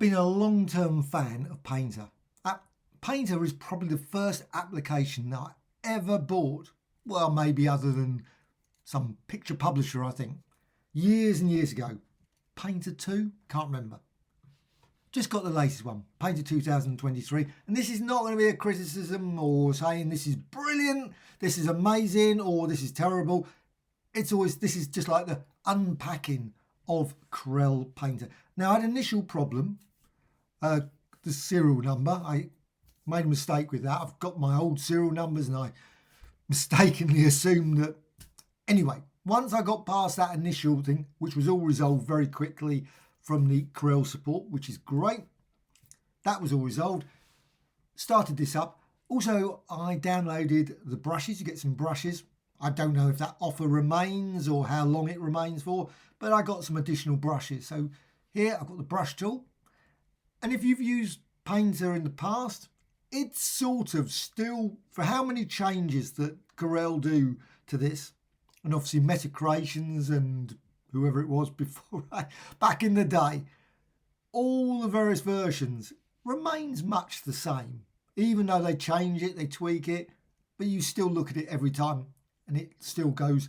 been a long-term fan of Painter. Painter is probably the first application that I ever bought. Well, maybe other than some picture publisher, I think. Years and years ago. Painter 2? Can't remember. Just got the latest one, Painter 2023. And this is not going to be a criticism or saying this is brilliant, this is amazing, or this is terrible. This is just like the unpacking of Corel Painter. Now, I had an initial problem. The serial number, I made a mistake with that. I've got my old serial numbers and I mistakenly assumed that. Anyway, once I got past that initial thing, which was all resolved very quickly from the Corel support, which is great. That was all resolved. Started this up. Also, I downloaded the brushes. You get some brushes. I don't know if that offer remains or how long it remains for, but I got some additional brushes. So here I've got the brush tool. And if you've used Painter in the past, it's sort of still, for how many changes that Corel do to this, and obviously meta creations and whoever it was before, back in the day, all the various versions remains much the same. Even though they change it, they tweak it, but you still look at it every time and it still goes.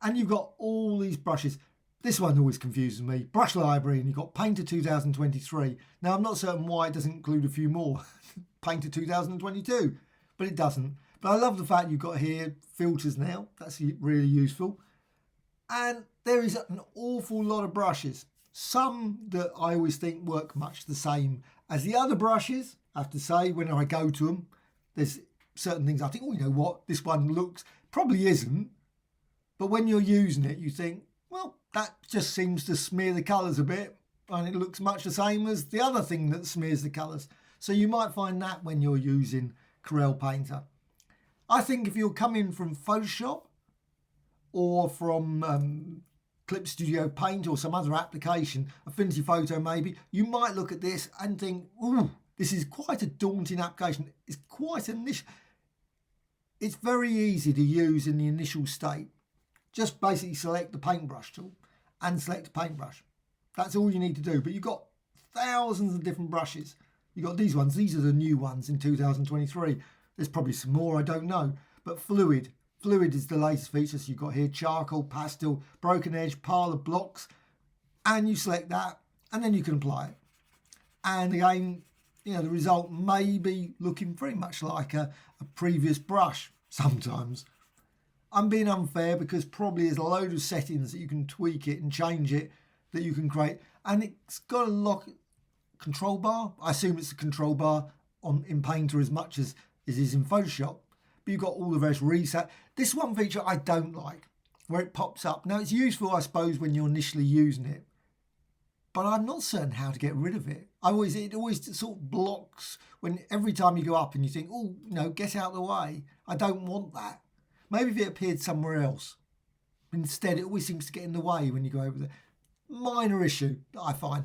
And you've got all these brushes. This one always confuses me. Brush library, and you've got Painter 2023. Now, I'm not certain why it doesn't include a few more. Painter 2022, but it doesn't. But I love the fact you've got here filters now. That's really useful. And there is an awful lot of brushes. Some that I always think work much the same as the other brushes. I have to say, when I go to them, there's certain things I think, oh, you know what, this one looks, probably isn't. But when you're using it, you think, well, that just seems to smear the colours a bit. And it looks much the same as the other thing that smears the colours. So you might find that when you're using Corel Painter. I think if you're coming from Photoshop or from Clip Studio Paint or some other application, Affinity Photo maybe, you might look at this and think, ooh, this is quite a daunting application. It's quite an initial. It's very easy to use in the initial state. Just basically select the paintbrush tool and select a paintbrush. That's all you need to do. But you've got thousands of different brushes. You've got these ones. These are the new ones in 2023. There's probably some more, I don't know. But fluid is the latest feature. So you've got here charcoal, pastel, broken edge, parlor, blocks. And you select that and then you can apply it. And again, you know, the result may be looking very much like a previous brush sometimes. I'm being unfair because probably there's a load of settings that you can tweak it and change it that you can create. And it's got a lock control bar. I assume it's a control bar in Painter as much as it is in Photoshop. But you've got all the various reset. This one feature I don't like, where it pops up. Now, it's useful, I suppose, when you're initially using it. But I'm not certain how to get rid of it. It always sort of blocks when every time you go up and you think, oh, no, get out of the way. I don't want that. Maybe if it appeared somewhere else. Instead, it always seems to get in the way when you go over there. Minor issue that I find.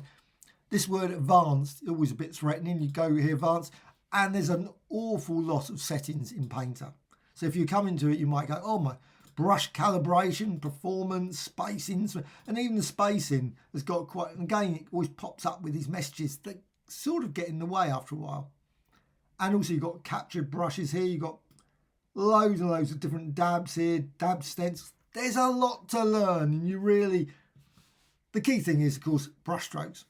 This word advanced, always a bit threatening. You go here, advanced, and there's an awful lot of settings in Painter. So if you come into it, you might go, oh my, brush calibration, performance, spacing, and even the spacing has got quite, and again, it always pops up with these messages that sort of get in the way after a while. And also you've got captured brushes here, you've got loads and loads of different dabs here, dab stencils. There's a lot to learn, and you really, the key thing is, of course, brush strokes.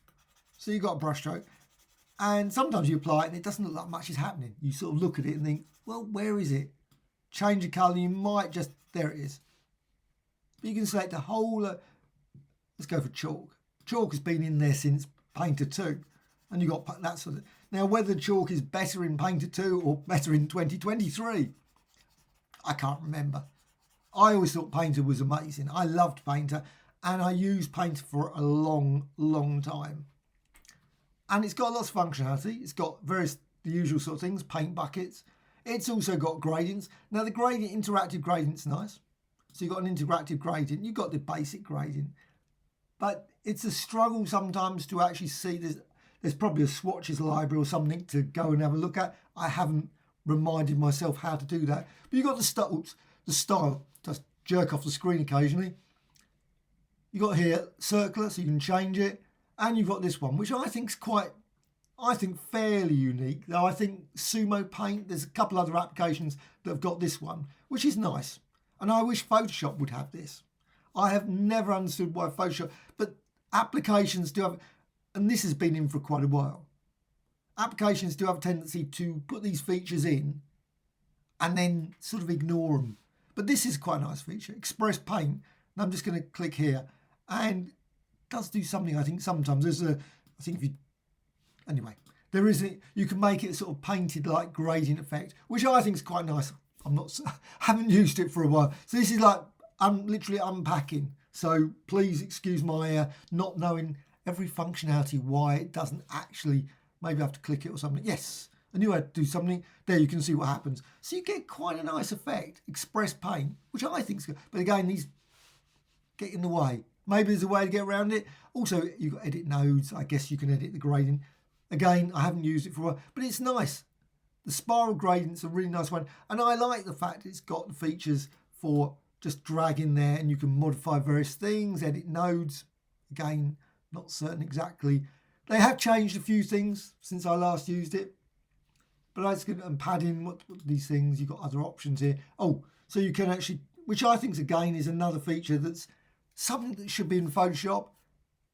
So you've got a brush stroke, and sometimes you apply it and it doesn't look like much is happening. You sort of look at it and think, well, where is it? Change the colour, you might just, there it is. But you can select a whole, let's go for chalk. Chalk has been in there since Painter 2, and you've got that sort of, now whether chalk is better in Painter 2 or better in 2023, I can't remember. I always thought Painter was amazing. I loved Painter, and I used Painter for a long, long time. And it's got lots of functionality. It's got the usual sort of things, paint buckets. It's also got gradients. Now the interactive gradient's nice. So you've got an interactive gradient. You've got the basic gradient. But it's a struggle sometimes to actually see there's probably a swatches library or something to go and have a look at. I haven't reminded myself how to do that. But you've got the style. Just jerk off the screen occasionally. You've got here circular, so you can change it. And you've got this one, which I think is fairly unique. Though I think Sumo Paint, there's a couple other applications that have got this one, which is nice. And I wish Photoshop would have this. I have never understood why Photoshop, but applications do have, and this has been in for quite a while. Applications do have a tendency to put these features in and then sort of ignore them. But this is quite a nice feature, Express Paint. And I'm just going to click here, and it does do something. I think sometimes there is you can make it sort of painted like gradient effect, which I think is quite nice. Haven't used it for a while, so this is like I'm literally unpacking. So please excuse my not knowing every functionality, why it doesn't actually. Maybe I have to click it or something. Yes, I knew I had to do something. There you can see what happens. So you get quite a nice effect, Express Paint, which I think is good. But again, these get in the way. Maybe there's a way to get around it. Also, you've got edit nodes. I guess you can edit the gradient. Again, I haven't used it for a while, but it's nice. The spiral gradient's a really nice one. And I like the fact it's got the features for just drag in there and you can modify various things, edit nodes. Again, not certain exactly. They have changed a few things since I last used it. But that's good. And padding, what these things, you've got other options here. Oh, so you can actually, which I think again is another feature that's something that should be in Photoshop,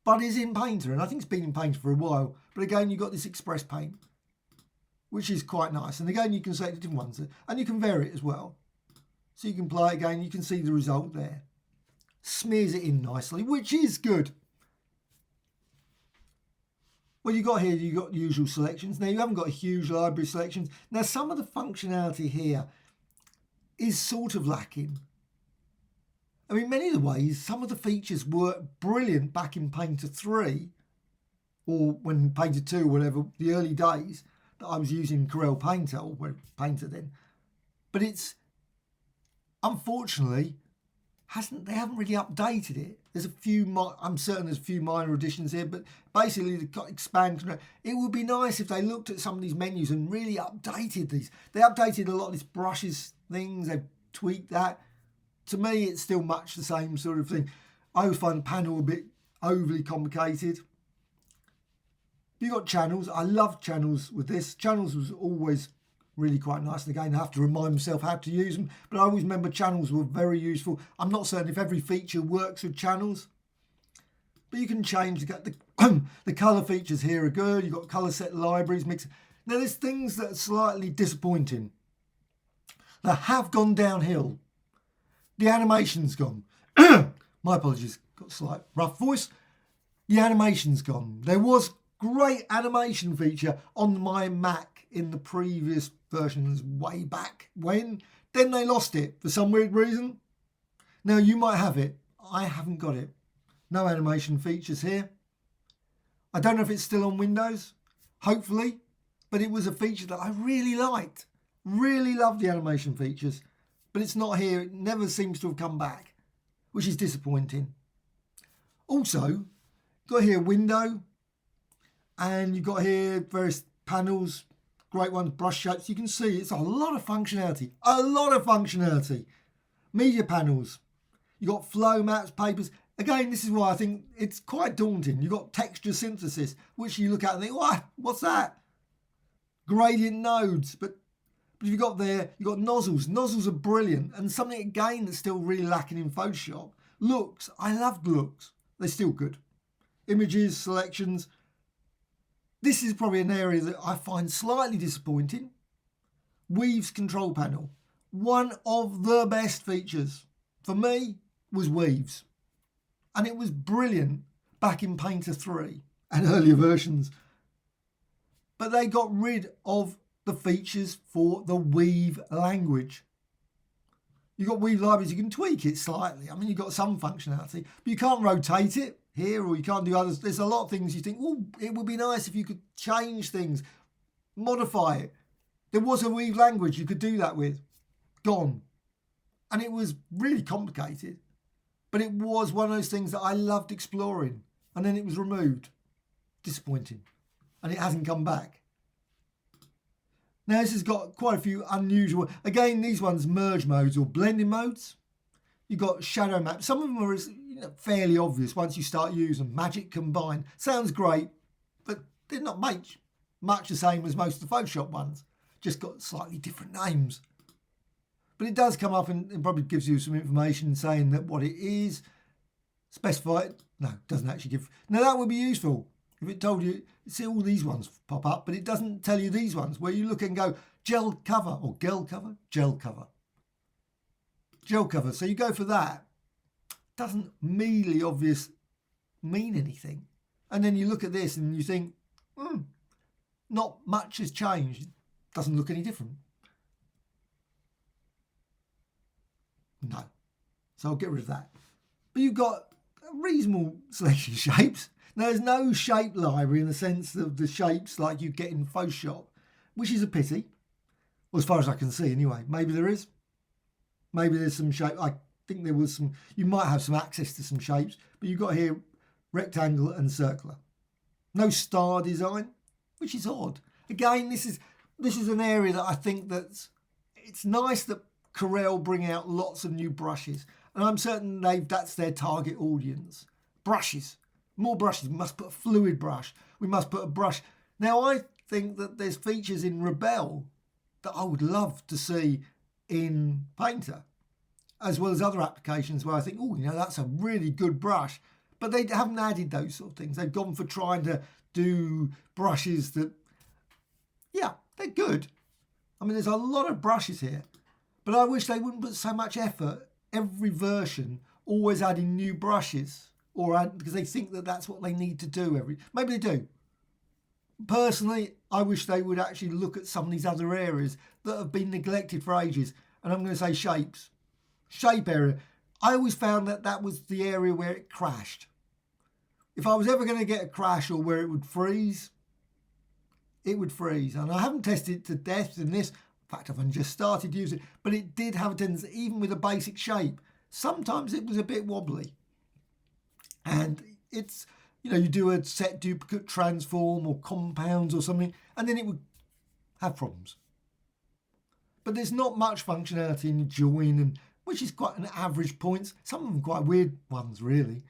but is in Painter. And I think it's been in Painter for a while. But again, you've got this Express Paint, which is quite nice. And again, you can select different ones. And you can vary it as well. So you can play it again. You can see the result there. Smears it in nicely, which is good. Well, you've got usual selections. Now, you haven't got a huge library of selections. Now, some of the functionality here is sort of lacking. I mean, many of the ways, some of the features were brilliant back in Painter 3 or when Painter 2 or whatever, the early days that I was using Corel Painter or Painter then. But it's, unfortunately, they haven't really updated it. There's a few, I'm certain there's a few minor additions here, but basically the expand. It would be nice if they looked at some of these menus and really updated these. They updated a lot of these brushes things. They've tweaked that. To me, it's still much the same sort of thing. I always find the panel a bit overly complicated. You've got channels. I love channels with this. Channels was always really quite nice. And again, I have to remind myself how to use them. But I always remember channels were very useful. I'm not certain if every feature works with channels. But you can change the colour features here are good. You've got colour set libraries. Mix. Now, there's things that are slightly disappointing. They have gone downhill. The animation's gone. My apologies. Got a slight rough voice. The animation's gone. There was great animation feature on my Mac in the previous versions way back when. Then they lost it for some weird reason. Now you might have it. I haven't got it. No animation features here. I don't know if it's still on Windows. Hopefully. But it was a feature that I really liked. Really loved the animation features. But it's not here. It never seems to have come back, which is disappointing. Also, got here window, and you've got here various panels, great ones, brush shapes. You can see it's a lot of functionality. A lot of functionality. Media panels. You've got flow maps, papers. Again, this is why I think it's quite daunting. You've got texture synthesis, which you look at and think, what's that? Gradient nodes, but you've got you've got nozzles. Nozzles are brilliant. And something, again, that's still really lacking in Photoshop. Looks. I loved looks. They're still good. Images, selections. This is probably an area that I find slightly disappointing. Weave's control panel. One of the best features for me was Weave's. And it was brilliant back in Painter 3 and earlier versions. But they got rid of the features for the Weave language. You've got Weave libraries, you can tweak it slightly. I mean, you've got some functionality, but you can't rotate it here or you can't do others. There's a lot of things you think, it would be nice if you could change things, modify it. There was a Weave language you could do that with. Gone. And it was really complicated. But it was one of those things that I loved exploring. And then it was removed. Disappointing. And it hasn't come back. Now this has got quite a few unusual, again these ones merge modes or blending modes. You've got shadow maps. Some of them are, fairly obvious once you start using Magic Combine. Sounds great, but they're not much the same as most of the Photoshop ones. Just got slightly different names. But it does come up and probably gives you some information saying that what it is. Specify it. No, it doesn't actually give. Now that would be useful if it told you. See all these ones pop up, but it doesn't tell you these ones where you look and go gel cover or gel cover, gel cover, gel cover. So you go for that. Doesn't immediately obvious mean anything. And then you look at this and you think, not much has changed. Doesn't look any different. No. So I'll get rid of that. But you've got a reasonable selection of shapes. Now, there's no shape library in the sense of the shapes like you get in Photoshop, which is a pity. Well, as far as I can see anyway. Maybe there is. Maybe there's some shape. I think there was some. You might have some access to some shapes, but you've got here rectangle and circular. No star design, which is odd. Again, this is an area that I think it's nice that Corel bring out lots of new brushes, and I'm certain that's their target audience. Brushes, more brushes. We must put a fluid brush. We must put a brush. Now I think that there's features in Rebel that I would love to see in Painter, as well as other applications where I think, that's a really good brush. But they haven't added those sort of things. They've gone for trying to do brushes that, they're good. I mean, there's a lot of brushes here, but I wish they wouldn't put so much effort, every version, always adding new brushes, because they think that that's what they need to do. Maybe they do. Personally, I wish they would actually look at some of these other areas that have been neglected for ages. And I'm going to say shapes. Shape area. I always found that was the area where it crashed. If I was ever going to get a crash or where it would freeze, it would freeze. And I haven't tested it to death in this. In fact, I've only just started using it. But it did have a tendency, even with a basic shape, sometimes it was a bit wobbly. And it's, you do a set duplicate transform or compounds or something, and then it would have problems. But there's not much functionality in the join, which is quite an average points. Some of them quite weird ones, really.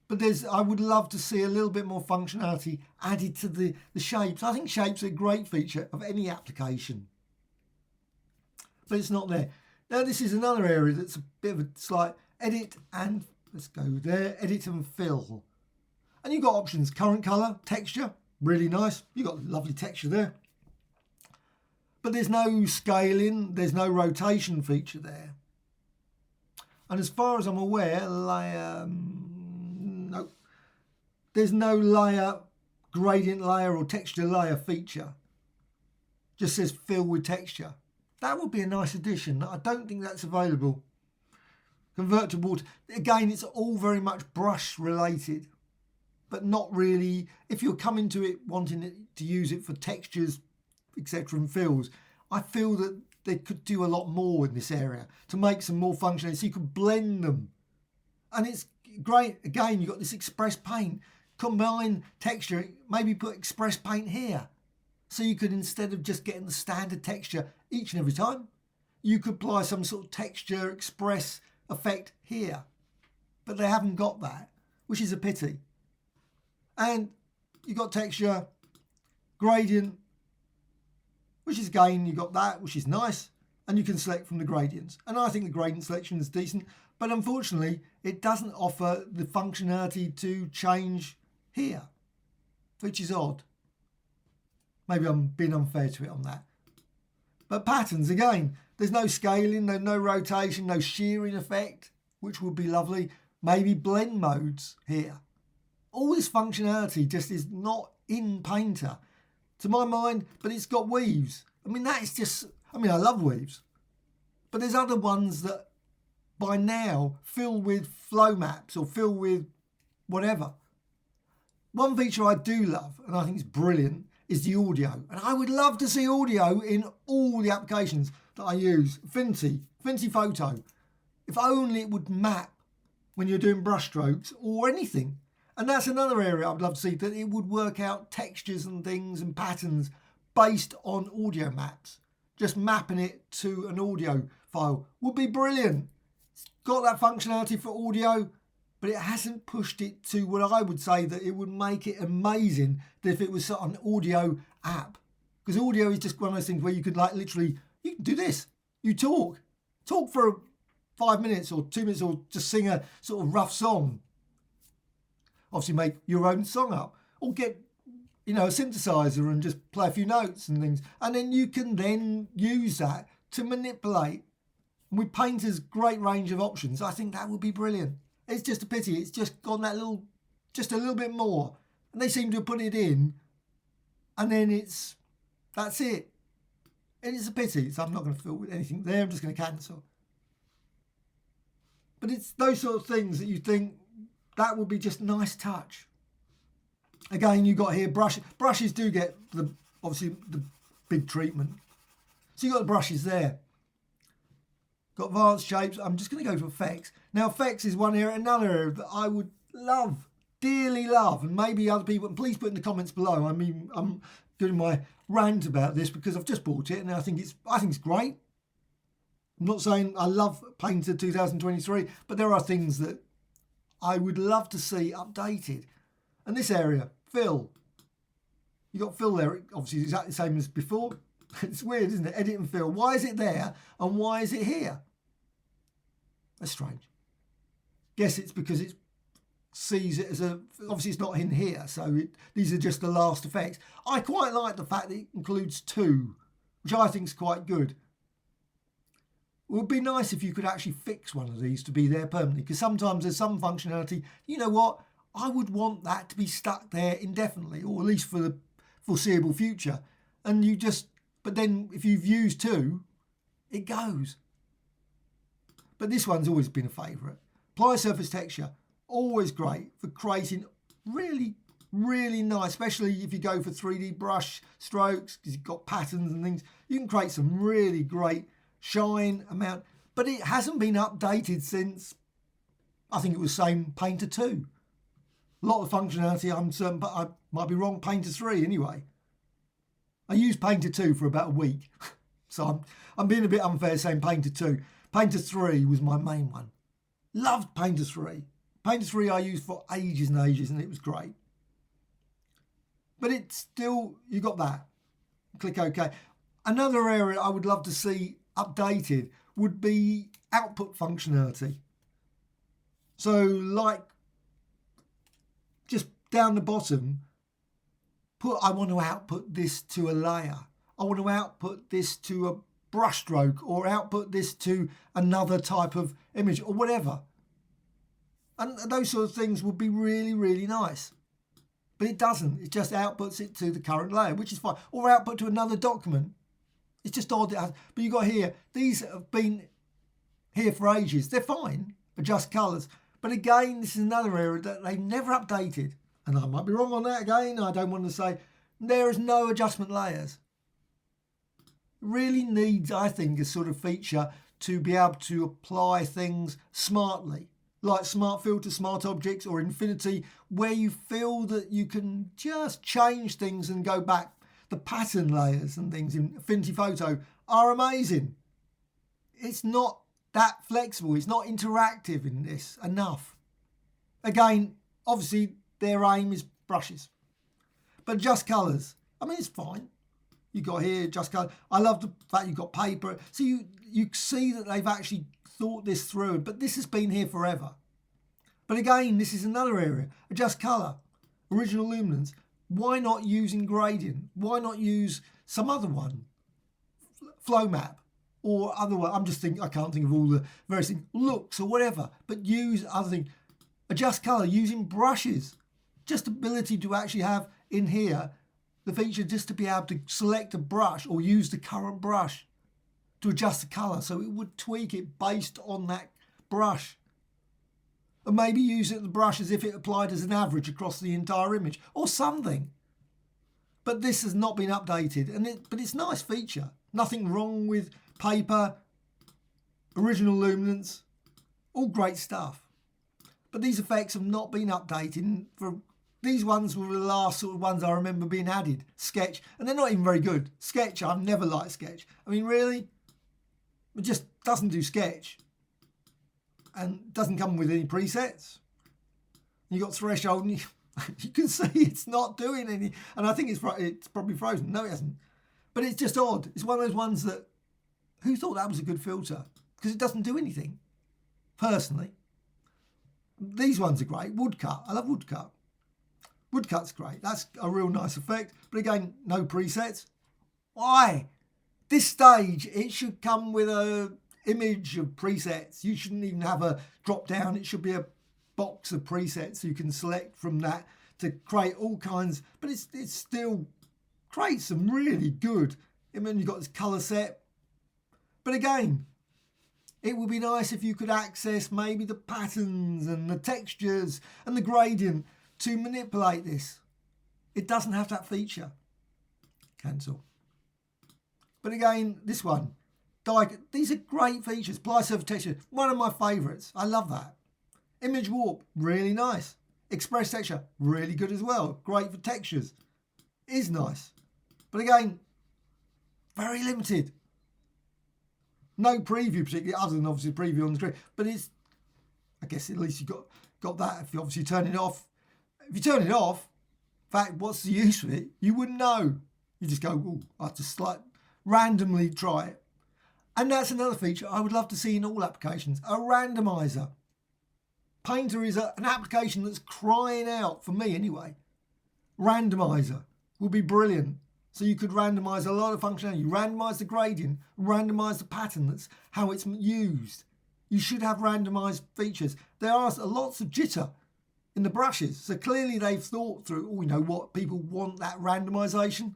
But I would love to see a little bit more functionality added to the shapes. I think shapes are a great feature of any application. But it's not there. Now, this is another area that's a bit of a slight edit and, let's go there, edit and fill. And you've got options, current colour, texture, really nice. You've got lovely texture there. But there's no scaling, there's no rotation feature there. And as far as I'm aware, layer, no. There's no layer, gradient layer or texture layer feature. Just says fill with texture. That would be a nice addition. I don't think that's available. Convert to water. Again, it's all very much brush related, but not really. If you're coming to it wanting to use it for textures, etc. and fills, I feel that they could do a lot more in this area to make some more functionality so you could blend them. And it's great. Again, you've got this Express Paint. Combine texture, maybe put Express Paint here. So you could, instead of just getting the standard texture each and every time, you could apply some sort of texture express effect here. But they haven't got that, which is a pity. And you've got texture, gradient, which is, again, you've got that, which is nice. And you can select from the gradients. And I think the gradient selection is decent. But unfortunately, it doesn't offer the functionality to change here, which is odd. Maybe I'm being unfair to it on that. But patterns, again, there's no scaling, no rotation, no shearing effect, which would be lovely. Maybe blend modes here. All this functionality just is not in Painter, to my mind, but it's got weaves. I mean, that is just, I love weaves. But there's other ones that by now fill with flow maps or fill with whatever. One feature I do love, and I think it's brilliant, is the audio. And I would love to see audio in all the applications that I use. Affinity Photo. If only it would map when you're doing brush strokes or anything. And that's another area I'd love to see, that it would work out textures and things and patterns based on audio maps. Just mapping it to an audio file would be brilliant. It's got that functionality for audio. but it hasn't pushed it to what I would say that it would make it amazing if it was an audio app. Because audio is just one of those things where you could like literally, you can do this. You talk for 5 minutes or 2 minutes, or just sing a sort of rough song. Obviously make your own song up, or get, a synthesizer and just play a few notes and things. And then you can then use that to manipulate. With Painter's great range of options, I think that would be brilliant. It's just a pity it's just gone just a little bit more. And they seem to have put it in, and then that's it. And it's a pity, so I'm not going to fill with anything there. I'm just going to cancel. But it's those sort of things that you think that would be just a nice touch. Again, you got here brushes. Brushes do get obviously the big treatment. So you got the brushes there. Got advanced shapes. I'm just going to go to effects. Now, effects is another area that I would dearly love, and maybe other people. And please put in the comments below. I mean, I'm doing my rant about this because I've just bought it and I think it's great. I'm not saying I love Painter 2023, but there are things that I would love to see updated. And this area, fill. You got fill there, obviously exactly the same as before. It's weird, isn't it? Edit and fill. Why is it there and why is it here? That's strange. Guess it's because it sees it as obviously it's not in here, so these are just the last effects. I quite like the fact that it includes 2, which I think is quite good. It would be nice if you could actually fix one of these to be there permanently, because sometimes there's some functionality, you know what, I would want that to be stuck there indefinitely, or at least for the foreseeable future. And but then if you've used 2, it goes. But this one's always been a favourite. Apply surface texture, always great for creating really, really nice, especially if you go for 3D brush strokes, because you've got patterns and things. You can create some really great shine amount, but it hasn't been updated since, I think it was same Painter 2. A lot of functionality, I'm certain, but I might be wrong, Painter 3 anyway. I used Painter 2 for about a week, so I'm being a bit unfair saying Painter 2. Painter 3 was my main one. Loved Painter 3. Painter 3 I used for ages and ages, and it was great. But it's still, you got that. Click OK. Another area I would love to see updated would be output functionality. So like just down the bottom, I want to output this to a layer. I want to output this to a brush stroke, or output this to another type of image, or whatever. And those sort of things would be really, really nice. But it doesn't. It just outputs it to the current layer, which is fine. Or output to another document. It's just odd. But you got here, these have been here for ages. They're fine. Adjust colours. But again, this is another area that they never updated. And I might be wrong on that again. I don't want to say. There is no adjustment layers. It really needs, I think, a sort of feature to be able to apply things smartly. Like Smart Filter, Smart Objects, or Infinity, where you feel that you can just change things and go back. The pattern layers and things in Infinity Photo are amazing. It's not that flexible. It's not interactive in this enough. Again, obviously, their aim is brushes. But just colours, I mean, it's fine. You got here, just colour. I love the fact you've got paper. So you see that they've actually thought this through, but this has been here forever. But again, this is another area. Adjust colour, original luminance. Why not using gradient? Why not use some other one? Flow map or other one. I'm just thinking, I can't think of all the various things. Looks or whatever, but use other things. Adjust colour using brushes. Just ability to actually have in here the feature just to be able to select a brush or use the current brush to adjust the colour, so it would tweak it based on that brush. And maybe use the brush as if it applied as an average across the entire image or something. But this has not been updated, but it's a nice feature. Nothing wrong with paper, original luminance, all great stuff. But these effects have not been updated. These ones were the last sort of ones I remember being added. Sketch, and they're not even very good. Sketch, I've never liked Sketch. I mean, really? It just doesn't do Sketch. And doesn't come with any presets. You got threshold, and you can see it's not doing any. And I think it's probably frozen. No, it hasn't. But it's just odd. It's one of those ones that, who thought that was a good filter? Because it doesn't do anything, personally. These ones are great. Woodcut. I love woodcut. Woodcut's great. That's a real nice effect. But again, no presets. Why? This stage, it should come with a image of presets. You shouldn't even have a drop down. It should be a box of presets you can select from that to create all kinds. But it still creates some really good. I mean, you've got this colour set. But again, it would be nice if you could access maybe the patterns and the textures and the gradient to manipulate this. It doesn't have that feature. Cancel. But again, this one, these are great features. Apply surface texture, one of my favourites. I love that. Image warp, really nice. Express texture, really good as well. Great for textures. Is nice. But again, very limited. No preview particularly, other than obviously preview on the screen. But it's, I guess at least you got that if you obviously turn it off. If you turn it off, in fact, what's the use of it? You wouldn't know. You just go, oh, I have to randomly try it. And that's another feature I would love to see in all applications, a randomizer. Painter is an application that's crying out, for me anyway. Randomizer would be brilliant. So you could randomize a lot of functionality. You randomize the gradient, randomize the pattern, that's how it's used. You should have randomized features. There are lots of jitter in the brushes. So clearly they've thought through, oh, you know what, people want that randomization.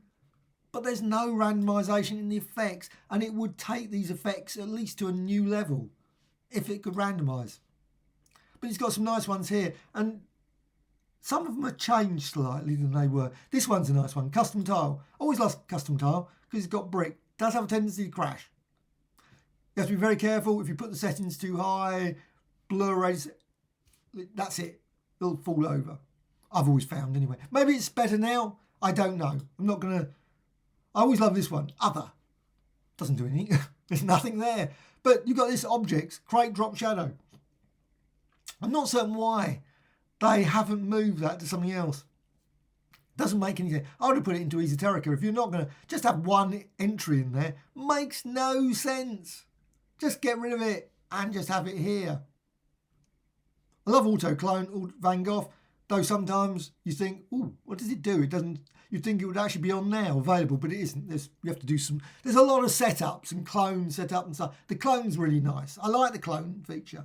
But there's no randomization in the effects, and it would take these effects at least to a new level if it could randomize. But it's got some nice ones here, and some of them have changed slightly than they were. This one's a nice one, custom tile. Always love custom tile because it's got brick. Does have a tendency to crash. You have to be very careful. If you put the settings too high, blur rates, that's it. It'll fall over. I've always found anyway. Maybe it's better now. I don't know. I'm not going to... I always love this one. Other. Doesn't do anything. There's nothing there. But you've got this objects, create drop shadow. I'm not certain why they haven't moved that to something else. Doesn't make any sense. I would have put it into Esoterica. If you're not going to just have one entry in there, makes no sense. Just get rid of it and just have it here. I love auto clone, Van Gogh, though sometimes you think, oh, what does it do? It doesn't. You'd think it would actually be on now available, but it isn't. You have to do some. There's a lot of setups and clone setup and stuff. The clone's really nice. I like the clone feature,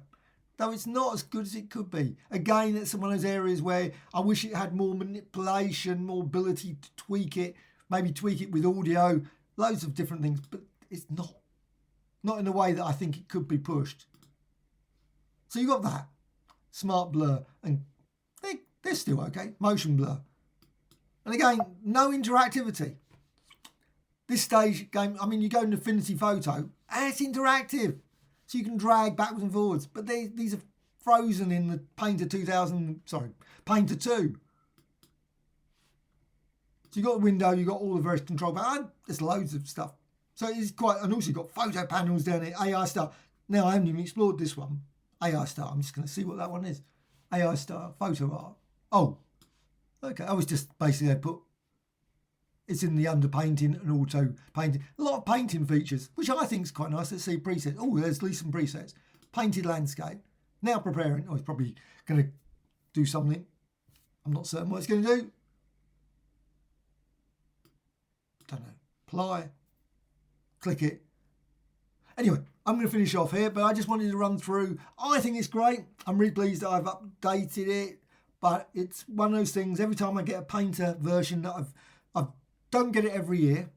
though it's not as good as it could be. Again, it's one of those areas where I wish it had more manipulation, more ability to tweak it, maybe tweak it with audio, loads of different things, but it's not in a way that I think it could be pushed. So you've got that. Smart blur, and they're still okay. Motion blur. And again, no interactivity. This stage game, I mean, you go into Affinity Photo, and it's interactive. So you can drag backwards and forwards. But these are frozen in the Painter 2. So you've got a window, you've got all the various control panels. There's loads of stuff. So it's quite, and also you've got photo panels down here, AI Star. Now, I haven't even explored this one. AI Star, I'm just going to see what that one is. AI Star, photo art. Oh, okay. I was just basically, it's in the underpainting and auto painting. A lot of painting features, which I think is quite nice. Let's see presets. Oh, there's at least some presets. Painted landscape. Now preparing. Oh, it's probably going to do something. I'm not certain what it's going to do. Don't know. Apply. Click it. Anyway, I'm going to finish off here, but I just wanted to run through. I think it's great. I'm really pleased that I've updated it, but it's one of those things. Every time I get a Painter version that I don't get it every year.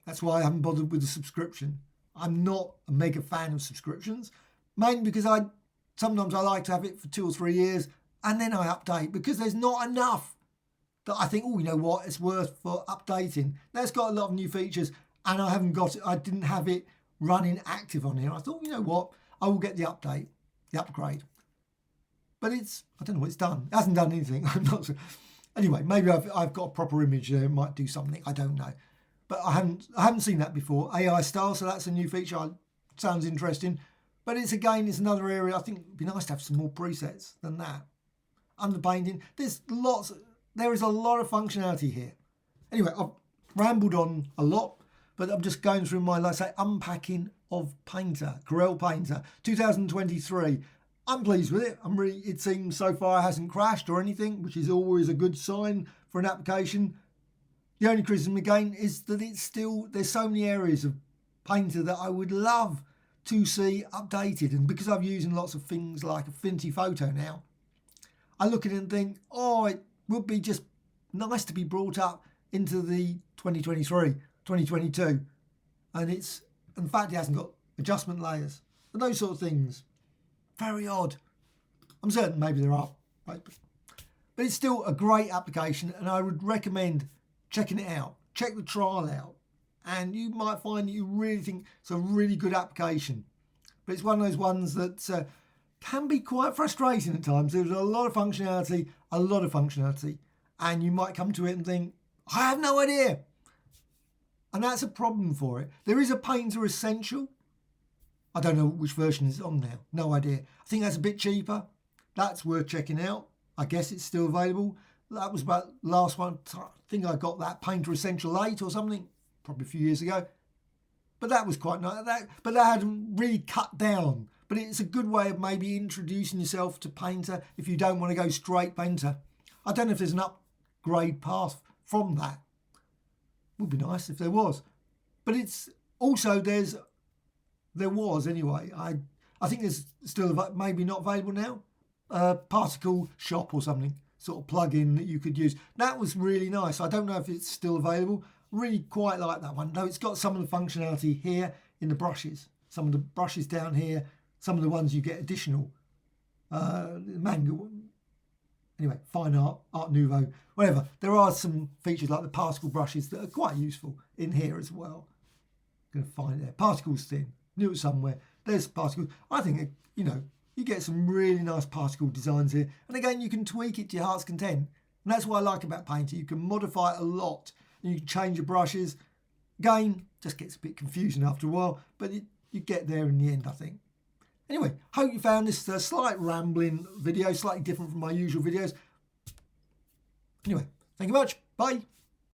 That's why I haven't bothered with the subscription. I'm not a mega fan of subscriptions, mainly because sometimes I like to have it for 2 or 3 years and then I update because there's not enough that I think, oh, you know what, it's worth for updating. Now it's got a lot of new features and I haven't got it. I didn't have it running active on here. I thought, you know what, I will get the update, the upgrade. But I don't know what it's done. It hasn't done anything. I'm not sure. Anyway, maybe I've got a proper image there. It might do something. I don't know. But I haven't seen that before. AI style, so that's a new feature. Sounds interesting. But it's another area. I think it'd be nice to have some more presets than that. underpainting. There is a lot of functionality here. Anyway, I've rambled on a lot, but I'm just going through my, let's say, unpacking of Painter, Corel Painter, 2023. I'm pleased with it. It seems so far it hasn't crashed or anything, which is always a good sign for an application. The only criticism again is that there's so many areas of Painter that I would love to see updated. And because I'm using lots of things like Affinity Photo now, I look at it and think, oh, it would be just nice to be brought up into the 2023, 2022. And in fact, it hasn't got adjustment layers and those sort of things. Very odd. I'm certain maybe there are, right? But it's still a great application, and I would recommend checking it out. Check the trial out, and you might find that you really think it's a really good application. But it's one of those ones that can be quite frustrating at times. There's a lot of functionality, and you might come to it and think, I have no idea. And that's a problem for it. There is a Painter Essential. I don't know which version is on now. No idea. I think that's a bit cheaper. That's worth checking out. I guess it's still available. That was about last one. I think I got that Painter Essential 8 or something, probably a few years ago. But that was quite nice. But that hadn't really cut down. But it's a good way of maybe introducing yourself to Painter if you don't want to go straight Painter. I don't know if there's an upgrade path from that. Would be nice if there was. But it's also there was anyway. I think there's still maybe not available now. Particle Shop or something, sort of plug-in that you could use. That was really nice. I don't know if it's still available. Really quite like that one. No, it's got some of the functionality here in the brushes. Some of the brushes down here. Some of the ones you get additional. Manga. Anyway, Fine Art, Art Nouveau, whatever. There are some features like the particle brushes that are quite useful in here as well. I'm going to find it there. Particles thin. Knew it somewhere. There's particles. I think, you get some really nice particle designs here. And again, you can tweak it to your heart's content. And that's what I like about Painter. You can modify it a lot. And you can change your brushes. Again, just gets a bit confusing after a while. But you get there in the end, I think. Anyway, hope you found this slight rambling video, slightly different from my usual videos. Anyway, thank you much. Bye.